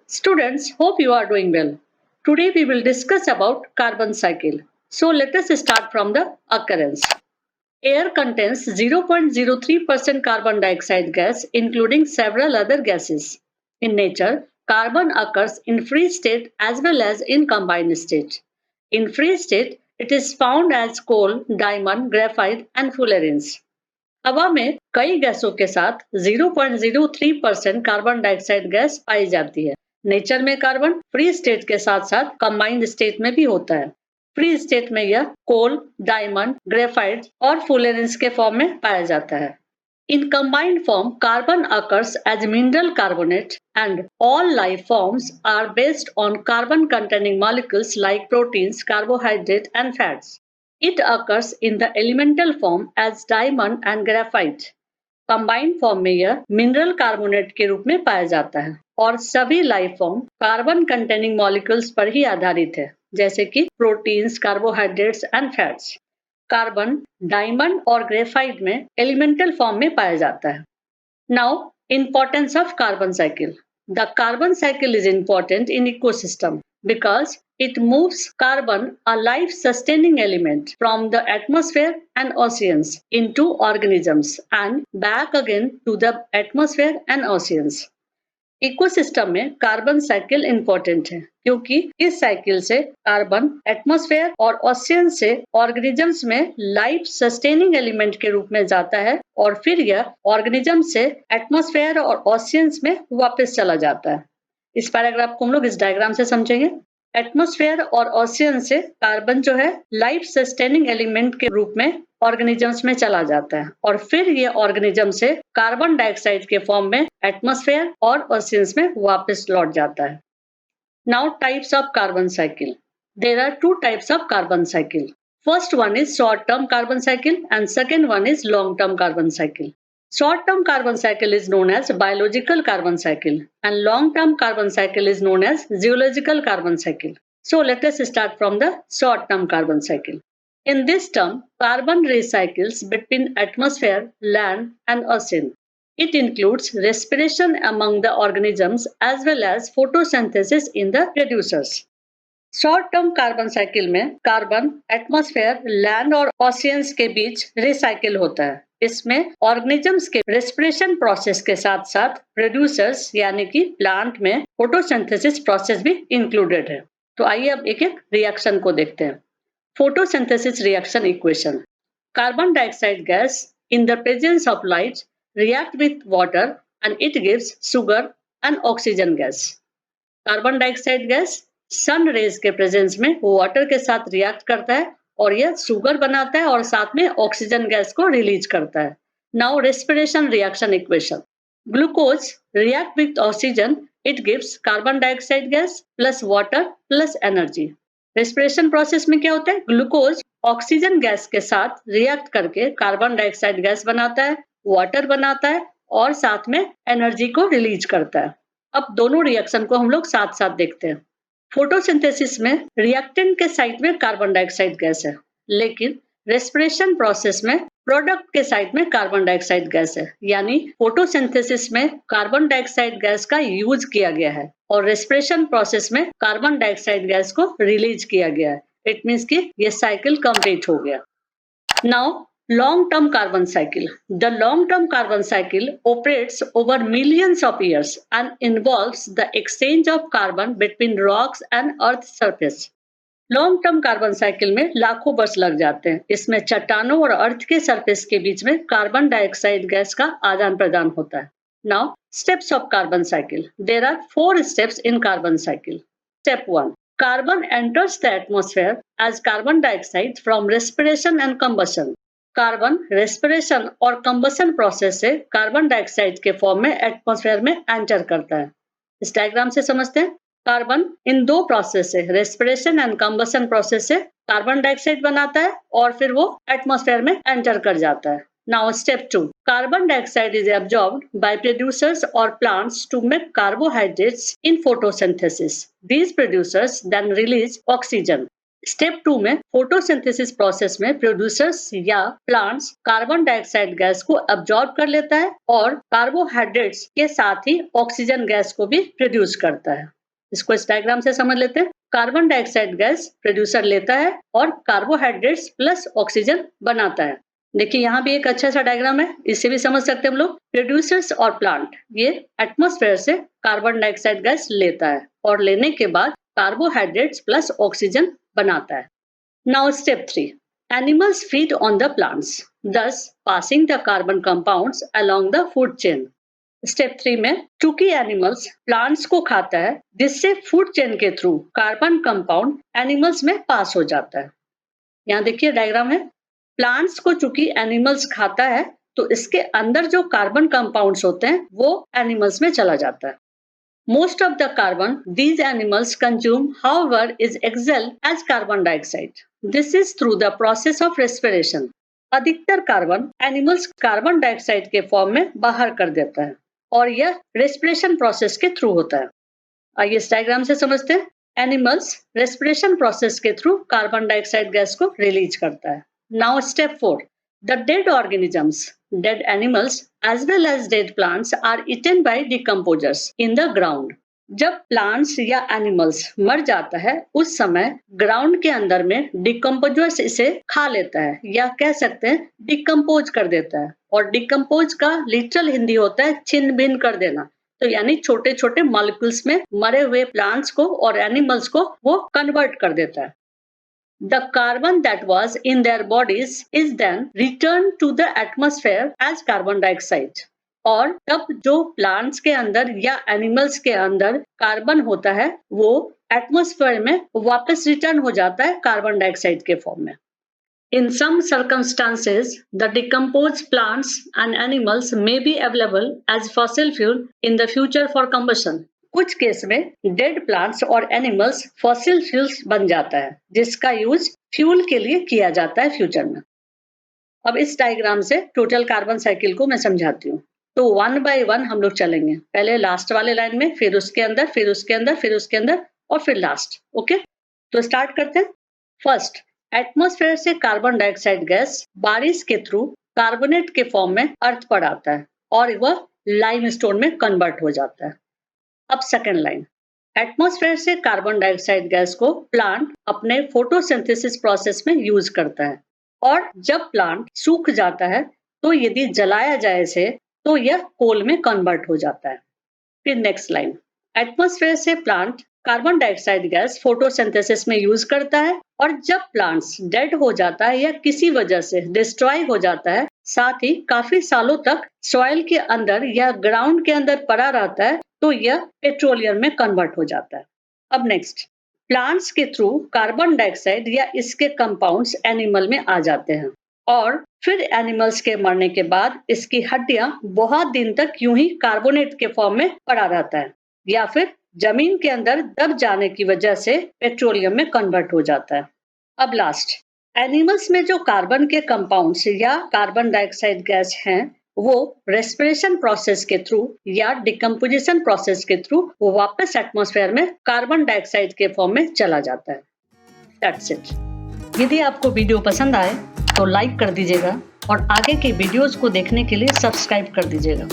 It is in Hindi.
Students, hope you are doing well. Today we will discuss about carbon cycle. So let us start from the occurrence. Air contains 0.03% carbon dioxide gas, including several other gases. In nature, carbon occurs in free state as well as in combined state. In free state, it is found as coal, diamond, graphite and fullerenes. हवा में कई गैसों के साथ 0.03% कार्बन डाइऑक्साइड गैस पाई जाती है। नेचर में कार्बन फ्री स्टेट के साथ साथ कंबाइंड स्टेट में भी होता है। फ्री स्टेट में यह कोल, डायमंड, ग्रेफाइट और फुलेरेंस के फॉर्म में पाया जाता है। In combined form, carbon occurs as mineral carbonate, and all life forms are based on carbon-containing molecules like proteins, carbohydrate, and fats. It occurs in the elemental form as diamond and graphite. Combined form में यह mineral carbonate के रूप में पाया जाता है और सभी life form carbon containing molecules पर ही आधारित है, जैसे कि proteins, carbohydrates and fats. Carbon diamond और ग्रेफाइट में एलिमेंटल फॉर्म में पाया जाता है। Now importance of carbon cycle. The carbon cycle is important in ecosystem because it moves carbon, a life-sustaining element, from the atmosphere and oceans into organisms and back again to the atmosphere and oceans. Ecosystem में कार्बन साइकिल इंपॉर्टेंट है क्योंकि इस साइकिल से कार्बन एटमॉस्फेयर और ओशियन से ऑर्गेनिजम्स में लाइफ सस्टेनिंग एलिमेंट के रूप में जाता है और फिर यह ऑर्गेनिज्म से एटमॉस्फेयर और ओशियंस में वापस चला जाता है। इस पैराग्राफ को हम लोग इस डायग्राम से समझेंगे। एटमॉस्फेयर और ओशियन से कार्बन जो है लाइफ सस्टेनिंग एलिमेंट के रूप में ऑर्गेनिजम्स में चला जाता है और फिर ये ऑर्गेनिज्म से कार्बन डाइऑक्साइड के फॉर्म में एटमॉस्फेयर और ओशियंस में वापस लौट जाता है। Now types of carbon cycle. There are two types of carbon cycle. First one is short term carbon cycle and second one is long term carbon cycle. Short-term carbon cycle is known as biological carbon cycle and long-term carbon cycle is known as geological carbon cycle. So let us start from the short-term carbon cycle. In this term, carbon recycles between atmosphere, land and ocean. It includes respiration among the organisms as well as photosynthesis in the producers. Short term carbon cycle में कार्बन एटमॉस्फेयर, लैंड और ओशियंस के बीच रिसाइकिल होता है। इसमें ऑर्गेनिजम्स के रेस्पिरेशन प्रोसेस के साथ साथ प्रोड्यूसर्स यानी कि प्लांट में फोटोसिंथेसिस प्रोसेस भी इंक्लूडेड है। तो आइए अब एक एक रिएक्शन को देखते हैं। Photosynthesis reaction equation. Carbon dioxide gas in the presence of light react with water and it gives sugar and oxygen gas. Carbon dioxide gas sun rays के प्रेजेंस में वाटर के साथ रिएक्ट करता है और यह शुगर बनाता है और साथ में ऑक्सीजन गैस को रिलीज करता है। Now respiration reaction equation. Glucose react with oxygen, it gives carbon dioxide gas plus water plus energy. Respiration process में क्या होता है? ग्लूकोज ऑक्सीजन गैस के साथ रिएक्ट करके कार्बन डाइऑक्साइड गैस बनाता है, वाटर बनाता है और साथ में एनर्जी को रिलीज करता है। अब दोनों रिएक्शन को हम लोग साथ साथ देखते हैं। फोटोसिंथेसिस में रिएक्टेंट के साइड में कार्बन डाइऑक्साइड गैस है, लेकिन रेस्पिरेशन प्रोसेस में प्रोडक्ट के साइड में कार्बन डाइऑक्साइड गैस है। यानी फोटोसिंथेसिस में कार्बन डाइऑक्साइड गैस का यूज किया गया है और रेस्पिरेशन प्रोसेस में कार्बन डाइऑक्साइड गैस को रिलीज किया गया है। इट मीन्स कि ये साइकिल कंप्लीट हो गया। Now long-term carbon cycle. The long-term carbon cycle operates over millions of years and involves the exchange of carbon between rocks and earth surface. Long-term carbon cycle में लाखों वर्ष लग जाते हैं। इसमें चट्टानों और अर्थ के सरफेस के बीच में कार्बन डाइऑक्साइड गैस का आदान प्रदान होता है। Now, steps of carbon cycle. There are 4 steps in carbon cycle. Step 1. Carbon enters the atmosphere as carbon dioxide from respiration and combustion. Carbon respiration और कंबशन प्रोसेस से कार्बन डाइऑक्साइड के फॉर्म में एटमॉस्फेयर में एंटर करता है। इस डायग्राम से समझते हैं। कार्बन इन दो प्रोसेस से, रेस्पिरेशन एंड कंबशन प्रोसेस से कार्बन डाइऑक्साइड बनाता है और फिर वो एटमॉस्फेयर में एंटर कर जाता है। Now step 2, carbon dioxide is absorbed by producers और plants to make carbohydrates in photosynthesis. These producers then release oxygen. Step 2 में फोटोसिंथेसिस प्रोसेस में प्रोड्यूसर्स या प्लांट्स कार्बन डाइऑक्साइड गैस को अब्जॉर्ब कर लेता है और कार्बोहाइड्रेट्स के साथ ही ऑक्सीजन गैस को भी प्रोड्यूस करता है। इसको इस डायग्राम से समझ लेते हैं। कार्बन डाइऑक्साइड गैस प्रोड्यूसर लेता है और कार्बोहाइड्रेट्स प्लस ऑक्सीजन बनाता है। देखिए यहाँ भी एक अच्छा सा डायग्राम है, इससे भी समझ सकते हैं हम लोग। प्रोड्यूसर्स और प्लांट ये एटमॉस्फेयर से कार्बन डाइऑक्साइड गैस लेता है और लेने के बाद कार्बोहाइड्रेट्स प्लस ऑक्सीजन बनाता है। Now step 3, animals feed on the plants, thus passing the carbon compounds along the food chain. Step 3 में चूंकि एनिमल्स प्लांट्स को खाता है, जिससे फूड चेन के थ्रू कार्बन कंपाउंड एनिमल्स में पास हो जाता है। यहाँ देखिए डायग्राम है। प्लांट्स को चूंकि एनिमल्स खाता है तो इसके अंदर जो कार्बन कंपाउंड्स होते हैं वो एनिमल्स में चला जाता है। Most of the carbon these animals consume, however, is exhaled as carbon dioxide. This is through the process of respiration. अधिकतर कार्बन एनिमल्स कार्बन डाइऑक्साइड के फॉर्म में बाहर कर देता है और यह रेस्पिरेशन प्रोसेस के थ्रू होता है। आइए इस डायग्राम से समझते हैं। एनिमल्स रेस्पिरेशन प्रोसेस के थ्रू कार्बन डाइऑक्साइड गैस को रिलीज करता है। Now step 4, the dead organisms, dead animals as well as dead plants are eaten by decomposers in the ground. जब प्लांट्स या एनिमल्स मर जाता है उस समय ग्राउंड के अंदर में डिकम्पोजर्स इसे खा लेता है या कह सकते हैं डिकम्पोज कर देता है। और डिकम्पोज का लिटरल हिंदी होता है छिन्न भिन्न कर देना। तो यानी छोटे छोटे मॉलिक्यूल्स में मरे हुए प्लांट्स को और एनिमल्स को वो कन्वर्ट कर देता है। The carbon that was in their bodies is then returned to the atmosphere as carbon dioxide. और तब जो प्लांट्स के अंदर या एनिमल्स के अंदर कार्बन होता है वो एटमॉस्फेयर में वापस रिटर्न हो जाता है कार्बन डाइऑक्साइड के फॉर्म में। In some circumstances, the decomposed plants and animals may be available as fossil fuel in the future for combustion. कुछ केस में डेड प्लांट्स और एनिमल्स फॉसिल फ्यूल्स बन जाता है जिसका यूज फ्यूल के लिए किया जाता है फ्यूचर में। अब इस डायग्राम से टोटल कार्बन साइकिल को मैं समझाती हूँ। तो 1 by 1 हम लोग चलेंगे, पहले लास्ट वाले लाइन में, फिर उसके अंदर, फिर उसके अंदर, फिर उसके अंदर और फिर लास्ट। ओके, तो स्टार्ट करते हैं। फर्स्ट, एटमॉस्फेयर से कार्बन डाइऑक्साइड गैस बारिश के थ्रू कार्बोनेट के फॉर्म में अर्थ पर आता है और वह लाइमस्टोन में कन्वर्ट हो जाता है। अब सेकेंड लाइन, एटमॉस्फेयर से कार्बन डाइऑक्साइड गैस को प्लांट अपने फोटोसिंथेसिस प्रोसेस में यूज करता है और जब प्लांट सूख जाता है तो यदि जलाया जाए इसे तो यह कोल में कन्वर्ट हो जाता है। फिर नेक्स्ट लाइन, एटमॉस्फेयर से plant carbon dioxide gas photosynthesis में यूज करता है और जब प्लांट्स डेड हो जाता है या किसी वजह से डिस्ट्रॉय हो जाता है, साथ ही काफी सालों तक सॉइल के अंदर या ग्राउंड के अंदर पड़ा रहता है तो यह पेट्रोलियम में कन्वर्ट हो जाता है। अब नेक्स्ट, प्लांट्स के थ्रू कार्बन डाइऑक्साइड या इसके कंपाउंड्स एनिमल में आ जाते हैं और फिर एनिमल्स के मरने के बाद इसकी हड्डियां बहुत दिन तक यूं ही कार्बोनेट के फॉर्म में पड़ा रहता है या फिर जमीन के अंदर दब जाने की वजह से पेट्रोलियम में कन्वर्ट हो जाता है। अब लास्ट, एनिमल्स में जो कार्बन के कंपाउंड्स या कार्बन डाइऑक्साइड गैस हैं वो रेस्पिरेशन प्रोसेस के थ्रू या डिकम्पोजिशन प्रोसेस के थ्रू वो वापस एटमॉस्फेयर में कार्बन डाइऑक्साइड के फॉर्म में चला जाता है। That's it. यदि आपको वीडियो पसंद आए तो लाइक कर दीजिएगा और आगे के वीडियोस को देखने के लिए सब्सक्राइब कर दीजिएगा।